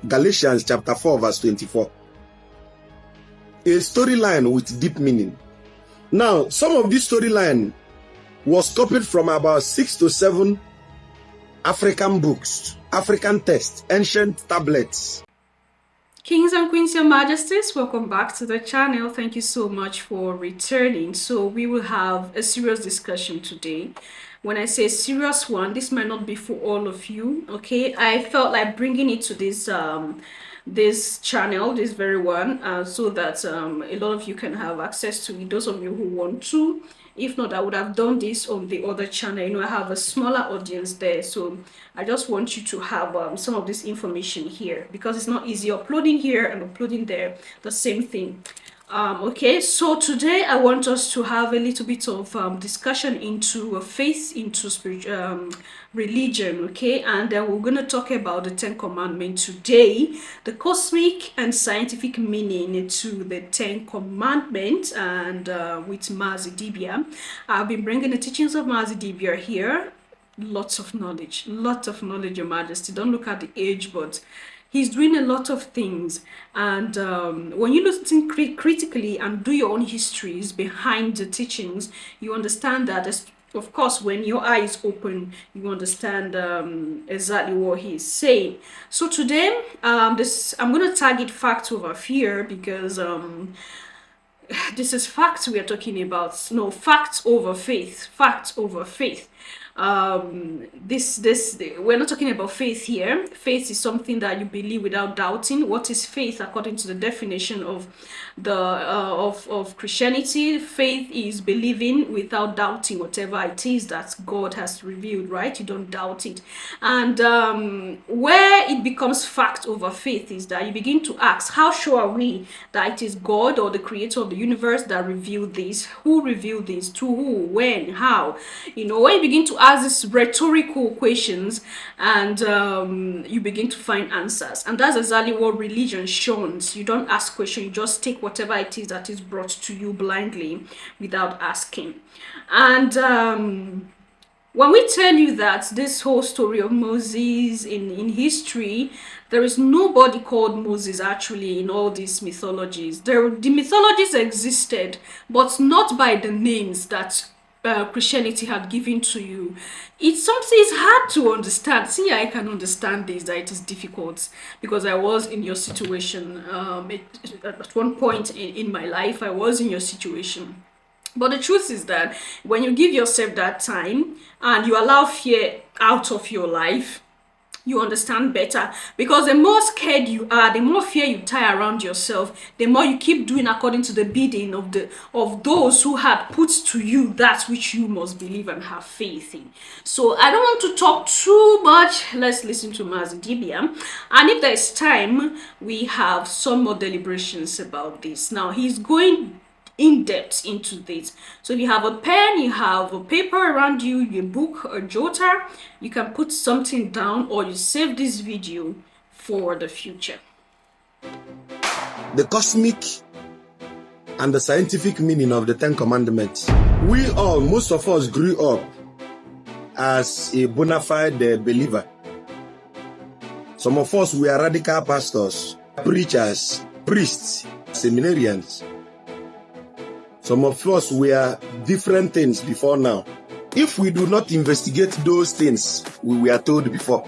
Galatians chapter 4 verse 24. A storyline with deep meaning. Now, some of this storyline was copied from about 6 to 7 African books, African texts, ancient tablets. Kings and Queens, Your Majesties, welcome back to the channel. Thank you so much for returning. So we will have a serious discussion today. When I say serious one, this might not be for all of you, okay? I felt like bringing it to this channel, this very one, so that a lot of you can have access to it, those of you who want to. If not, I would have done this on the other channel. You know, I have a smaller audience there, so I just want you to have some of this information here, because it's not easy uploading here and uploading there, the same thing. Okay, so today I want us to have a little bit of discussion into faith, into religion, okay? And then we're going to talk about the 10 Commandments today, the cosmic and scientific meaning to the 10 Commandments, and with Mazi Dibia. I've been bringing the teachings of Mazi Dibia here. Lots of knowledge, Your Majesty. Don't look at the age, but he's doing a lot of things. And when you listen critically and do your own histories behind the teachings, you understand that, of course, when your eyes open, you understand exactly what he's saying. So today, I'm going to target fact over fear, because this is facts we are talking about. No, facts over faith. Facts over faith. We're not talking about faith here. Faith is something that you believe without doubting. What is faith according to the definition of the of Christianity? Faith is believing without doubting whatever it is that God has revealed, right? You don't doubt it. And where it becomes fact over faith is that you begin to ask, how sure are we that it is God or the creator of the universe that revealed this? Who revealed this? To who? When? How? You know, when you begin to ask these rhetorical questions, and you begin to find answers. And that's exactly what religion shows. You don't ask questions, you just take whatever it is that is brought to you blindly without asking. And when we tell you that this whole story of Moses in history, there is nobody called Moses actually in all these mythologies. The mythologies existed, but not by the names that Christianity had given to you. It's something it's hard to understand. See, I can understand this, that it is difficult, because I was in your situation. At one point in my life, I was in your situation. But the truth is that when you give yourself that time and you allow fear out of your life, you understand better. Because the more scared you are, the more fear you tie around yourself, the more you keep doing according to the bidding of those who had put to you that which you must believe and have faith in. So I don't want to talk too much. Let's listen to Mazi Dibia. And if there's time, we have some more deliberations about this. Now, he's going in depth into this. So if you have a pen, you have a paper around you, your book or jotter, you can put something down, or you save this video for the future. The cosmic and the scientific meaning of the 10 Commandments. Most of us grew up as a bona fide believer. Some of us were radical pastors, preachers, priests, seminarians. Some of us were different things before now. If we do not investigate those things we were told before,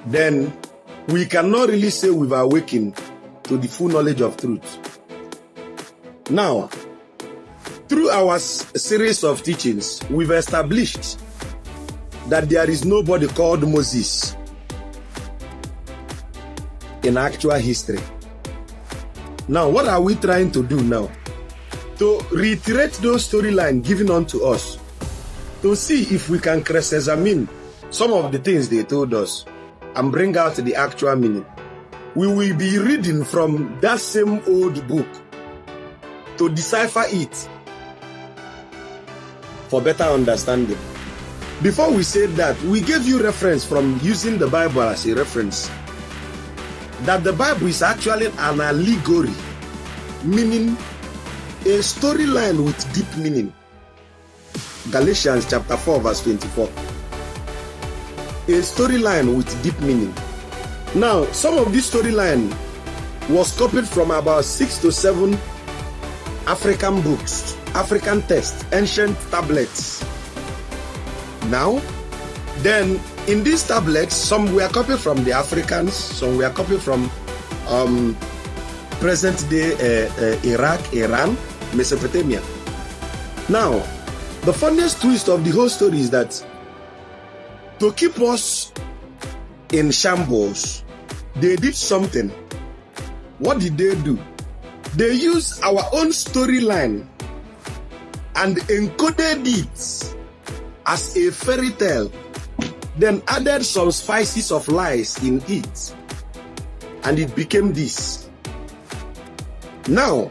then we cannot really say we've awakened to the full knowledge of truth. Now, through our series of teachings, we've established that there is nobody called Moses in actual history. Now, what are we trying to do now? To reiterate those storylines given unto us, to see if we can cross-examine some of the things they told us and bring out the actual meaning. We will be reading from that same old book to decipher it for better understanding. Before we said that, we gave you reference from using the Bible as a reference, that the Bible is actually an allegory, meaning a storyline with deep meaning. Galatians chapter 4 verse 24. A storyline with deep meaning. Now, some of this storyline was copied from about 6 to 7 African books, African texts, ancient tablets. Now, then in these tablets, some were copied from the Africans, some were copied from present day Iraq, Iran, Mesopotamia. Now, the funniest twist of the whole story is that to keep us in shambles, they did something. What did they do? They used our own storyline and encoded it as a fairy tale, then added some spices of lies in it, and it became this. Now,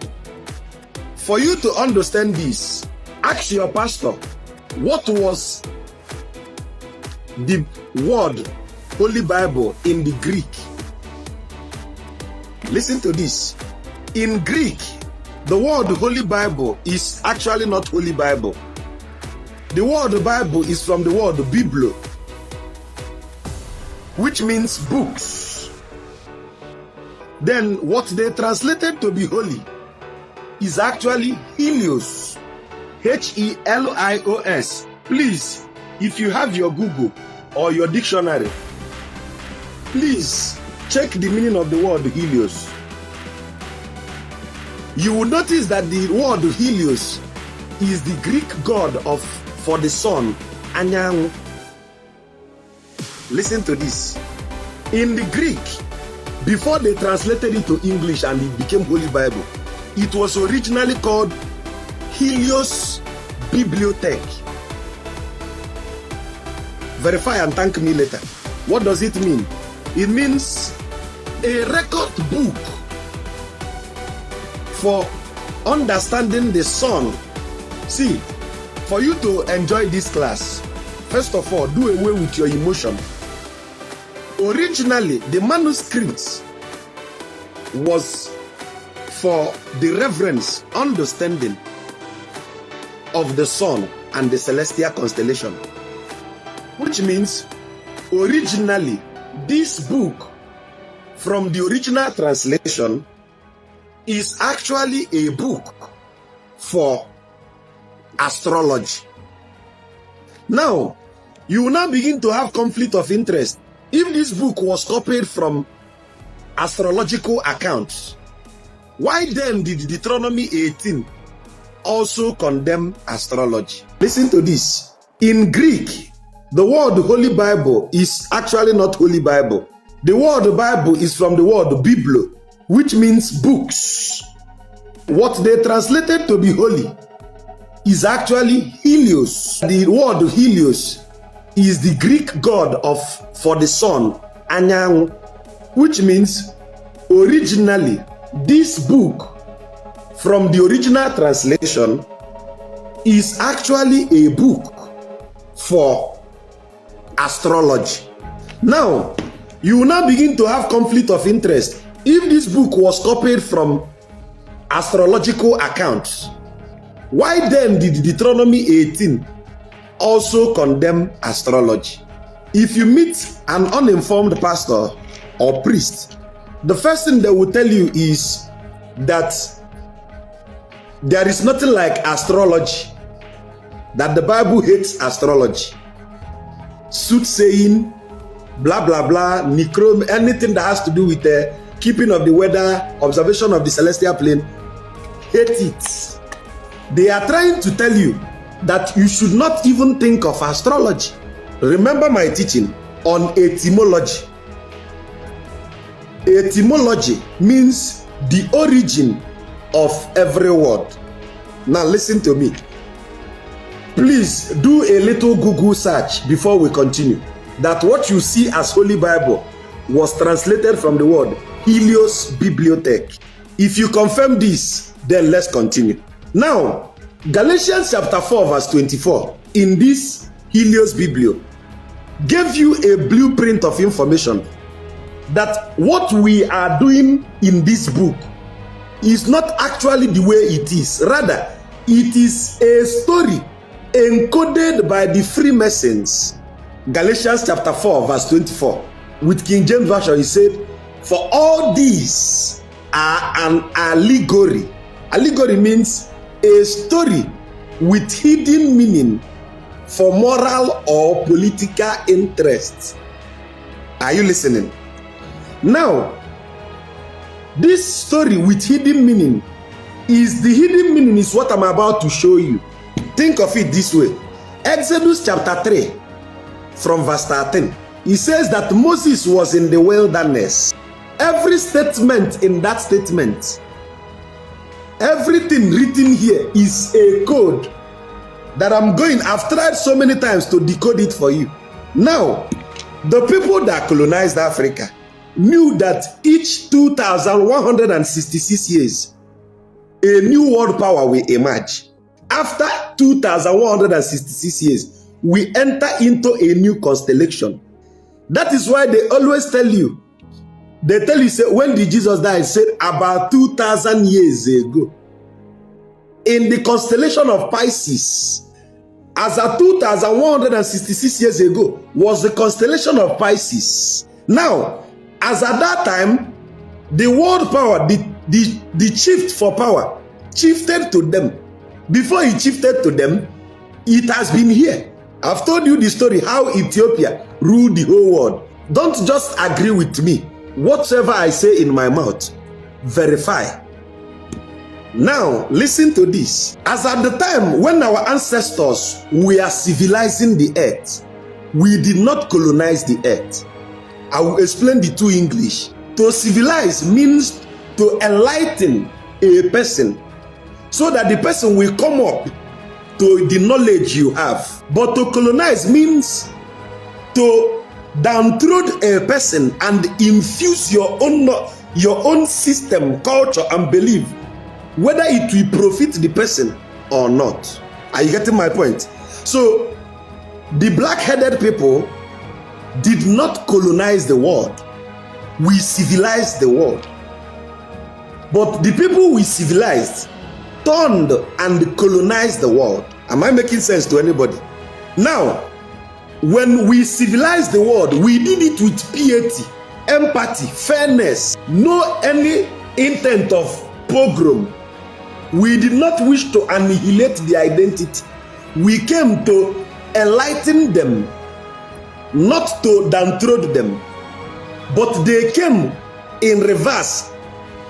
for you to understand this, ask your pastor, what was the word Holy Bible in the Greek? Listen to this. In Greek, the word Holy Bible is actually not Holy Bible. The word Bible is from the word Biblo, which means books. Then what they translated to be holy is actually Helios, Helios. Please, if you have your Google or your dictionary, please check the meaning of the word Helios. You will notice that the word Helios is the Greek god for the sun, Anyang. Listen to this. In the Greek, before they translated it to English and it became Holy Bible, it was originally called Helios Bibliothèque. Verify and thank me later. What does it mean? It means a record book for understanding the sun. See, for you to enjoy this class, first of all, do away with your emotion. Originally, the manuscript was for the reverence, understanding of the sun and the celestial constellation, which means originally this book from the original translation is actually a book for astrology. Now, you will now begin to have conflict of interest. If this book was copied from astrological accounts, why then did Deuteronomy 18 also condemn astrology? Listen to this. In Greek, the word Holy Bible is actually not Holy Bible. The word Bible is from the word Biblo, which means books. What they translated to be holy is actually Helios. The word Helios is the Greek god for the sun, Anyang, which means originally this book from the original translation is actually a book for astrology. Now, you will now begin to have conflict of interest. If this book was copied from astrological accounts, why then did Deuteronomy 18 also condemn astrology? If you meet an uninformed pastor or priest, the first thing they will tell you is that there is nothing like astrology, that the Bible hates astrology, soothsaying, blah blah blah, necrom, anything that has to do with the keeping of the weather, observation of the celestial plane, hate it. They are trying to tell you that you should not even think of astrology. Remember my teaching on etymology. Etymology means the origin of every word. Now listen to me. Please do a little Google search before we continue. That what you see as Holy Bible was translated from the word Helios Bibliothèque. If you confirm this, then let's continue. Now, Galatians chapter 4 verse 24, in this Helios Biblio, gave you a blueprint of information that what we are doing in this book is not actually the way it is. Rather, it is a story encoded by the Freemasons. Galatians chapter 4 verse 24. With King James Version, he said, for all these are an allegory. Allegory means a story with hidden meaning for moral or political interests. Are you listening? Now, this story with hidden meaning is what I'm about to show you. Think of it this way. Exodus chapter 3 from verse 13. It says that Moses was in the wilderness. Every statement in that statement, everything written here is a code that I've tried so many times to decode it for you. Now, the people that colonized Africa knew that each 2,166 years, a new world power will emerge. After 2,166 years, we enter into a new constellation. That is why they always tell you, say, when did Jesus die? He said about 2,000 years ago. In the constellation of Pisces, as at 2,166 years ago, was the constellation of Pisces. Now, as at that time, the world power, the shift for power, shifted to them. Before it shifted to them, it has been here. I've told you the story how Ethiopia ruled the whole world. Don't just agree with me. Whatever I say in my mouth, verify. Now, listen to this. As at the time when our ancestors were civilizing the earth, we did not colonize the earth. I will explain the two English. To civilize means to enlighten a person so that the person will come up to the knowledge you have. But to colonize means to downtrod a person and infuse your own system, culture, and belief, whether it will profit the person or not. Are you getting my point? So, the black-headed people did not colonize the world. We civilized the world. But the people we civilized turned and colonized the world. Am I making sense to anybody? Now, when we civilized the world, we did it with piety, empathy, fairness, no any intent of pogrom. We did not wish to annihilate the identity. We came to enlighten them, not to downtrod them. But they came in reverse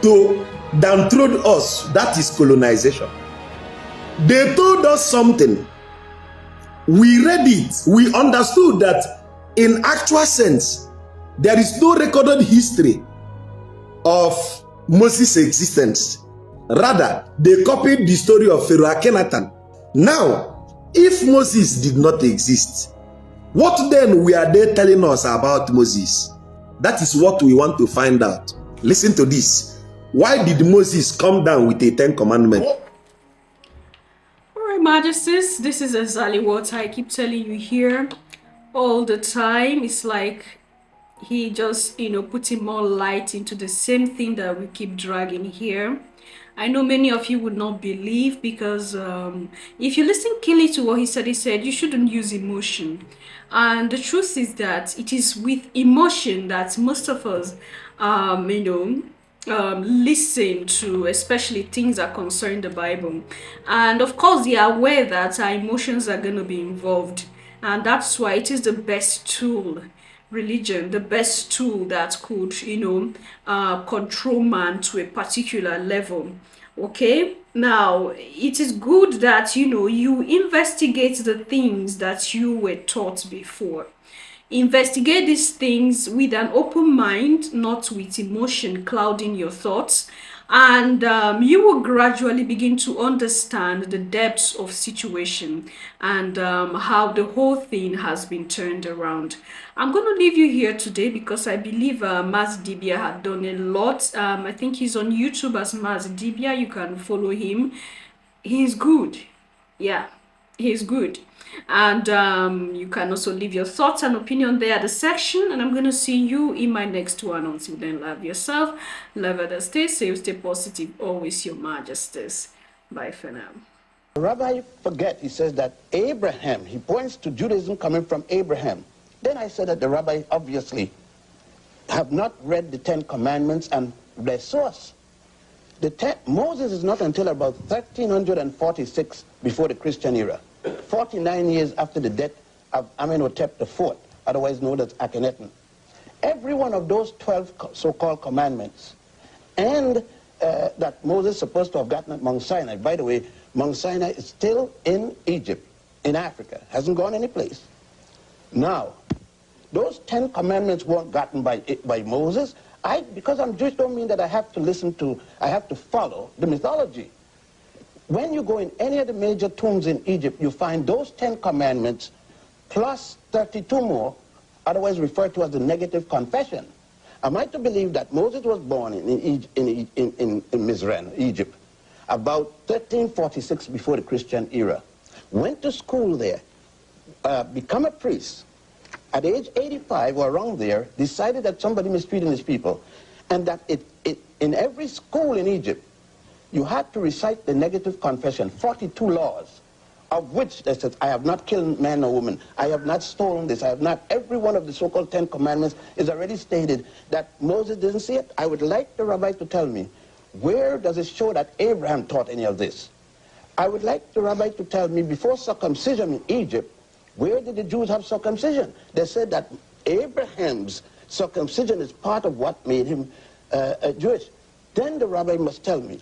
to downtrod us. That is colonization. They told us something. We read it. We understood that in actual sense, there is no recorded history of Moses' existence. Rather, they copied the story of Pharaoh Akhenaten. Now, if Moses did not exist, what then were they telling us about Moses? That is what we want to find out. Listen to this. Why did Moses come down with the 10 Commandments? All right, Majesties, this is exactly what I keep telling you here all the time. It's like he just, putting more light into the same thing that we keep dragging here. I know many of you would not believe because if you listen keenly to what he said you shouldn't use emotion. And the truth is that it is with emotion that most of us, listen to, especially things that concern the Bible. And of course, they are aware that our emotions are going to be involved. And that's why it is the best tool. Religion, the best tool that could, control man to a particular level. Okay, now it is good that you investigate the things that you were taught before. Investigate these things with an open mind, not with emotion clouding your thoughts, and you will gradually begin to understand the depths of situation and how the whole thing has been turned around. I'm going to leave you here today because I believe Mas Dibia had done a lot. I think he's on YouTube as Mas Dibia. You can follow him. He's good. Yeah, he's good. And you can also leave your thoughts and opinion there at the section, and I'm going to see you in my next one. Until then, love yourself, love others, stay safe, stay positive, always your majesties. Bye for now. Rabbi forget, he says that Abraham, he points to Judaism coming from Abraham. Then I said that the rabbi obviously have not read the Ten Commandments and their source. Moses is not until about 1346 before the Christian era, 49 years after the death of Amenhotep IV, otherwise known as Akhenaten. Every one of those 12 so-called commandments, and that Moses is supposed to have gotten at Mount Sinai. By the way, Mount Sinai is still in Egypt, in Africa, hasn't gone any place. Now, those 10 commandments weren't gotten by Moses. Because I'm Jewish don't mean that I have to follow the mythology. When you go in any of the major tombs in Egypt, you find those 10 commandments plus 32 more, otherwise referred to as the negative confession. Am I to believe that Moses was born in Mizraim, Egypt, about 1346 before the Christian era, went to school there, become a priest, at age 85 or around there, decided that somebody mistreated his people, and that in every school in Egypt, you had to recite the negative confession, 42 laws, of which they said, I have not killed man or woman, I have not stolen this, I have not, every one of the so-called 10 commandments is already stated that Moses didn't see it. I would like the rabbi to tell me, where does it show that Abraham taught any of this? I would like the rabbi to tell me, before circumcision in Egypt, where did the Jews have circumcision? They said that Abraham's circumcision is part of what made him Jewish. Then the rabbi must tell me,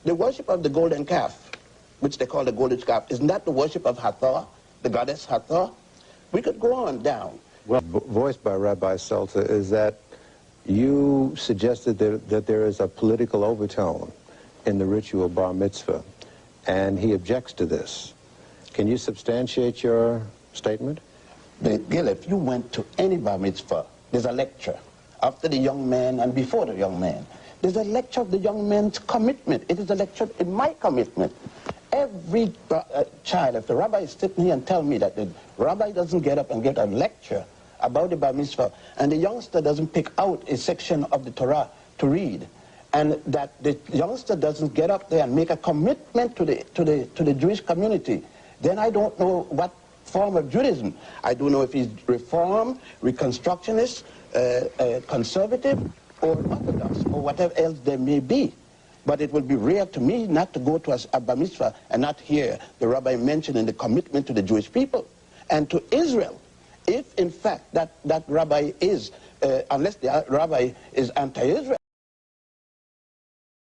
the worship of the golden calf, which they call the golden calf, isn't that the worship of Hathor, the goddess Hathor? We could go on down. Well, voiced by Rabbi Seltzer is that you suggested that there is a political overtone in the ritual bar mitzvah, and he objects to this. Can you substantiate your statement? Gil, if you went to any bar mitzvah, there's a lecture after the young man and before the young man. There's a lecture of the young man's commitment. It is a lecture in my commitment. Every child, if the rabbi is sitting here and tell me that the rabbi doesn't get up and give a lecture about the bar mitzvah, and the youngster doesn't pick out a section of the Torah to read, and that the youngster doesn't get up there and make a commitment to the Jewish community, then I don't know what form of Judaism. I don't know if he's Reform, Reconstructionist, Conservative, or Orthodox, or whatever else there may be. But it will be rare to me not to go to a bar mitzvah and not hear the rabbi mentioning the commitment to the Jewish people and to Israel. If, in fact, that rabbi is, unless the rabbi is anti-Israel,